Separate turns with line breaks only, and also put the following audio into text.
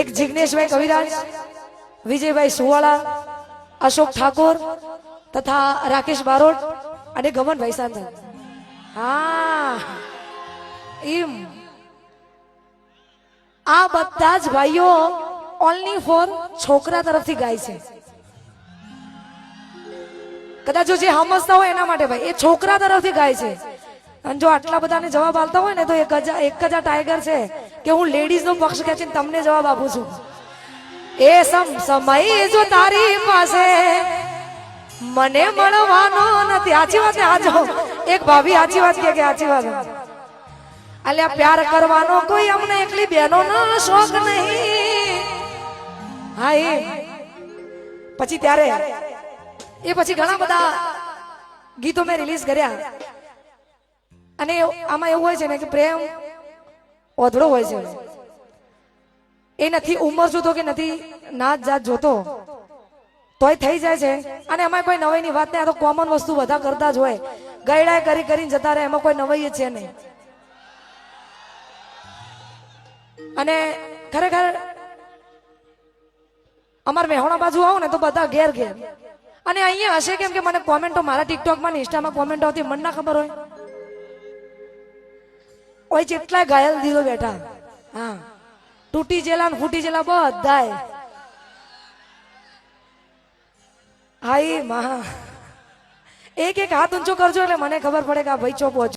એક જિગ્નેશભાઈ કવિરાજ, વિજયભાઈ સુવાળા, અશોક ઠાકોર તથા રાકેશ બારોટ અને ગમનભાઈ સાંધા. હા એમ આ બધા જ ભાઈઓ ઓનલી ફોર છોકરા તરફથી ગાય છે. કદાચ જે સમજતા હોય એના માટે ભાઈ, એ છોકરા તરફથી ગાય છે. અને જો આટલા બધાને જવાબ આપતા હોય ને તો એક જ ટાઈગર છે કે હું લેડીઝ નો પક્ષ ખેંચીને તમને જવાબ આપું છું. એ સમય જો તારી પાસે મને મળવાનો નથી. સાચી વાત ને? આજો એક ભાભી સાચી વાત કે સાચી વાત. અલ્યા પ્યાર કરવાનો કોઈ અમને એકલી બહેનો નો શોખ નહીં. હા એ પછી ત્યારે એ પછી ઘણા બધા ગીતો મેં રિલીઝ કર્યા. અને આમાં એવું હોય છે ને કે પ્રેમ ઓધળો હોય છે. એ નથી ઉંમર જોતો કે નથી નાત જાત જોતો, તોય થઈ જાય છે. અને એમાં કોઈ નવાઈ ની વાત નહીં. આ તો કોમન વસ્તુ બધા કરતા જ હોય. ગયડા કરી કરીને જતા રહે, એમાં કોઈ નવાઈ છે નહીં. અને ખરેખર અમાર મેહોણા બાજુ આવું ને તો બધા ઘેર ઘેર. અને અહીંયા હશે કેમ કે મને કોમેન્ટો મારા ટિકટોકમાં ને ઇન્સ્ટામાં કોમેન્ટો આવતી, મને ના ખબર હોય. ઓય જેટલા ઘાયલ દીધો બેઠા, હા તૂટી જેલા ને ફૂટી જેલા બધાય. હાઈ મા એક એક હાથ ઊંચો કરજો એટલે મને ખબર પડે કે આ ભાઈ ચોપ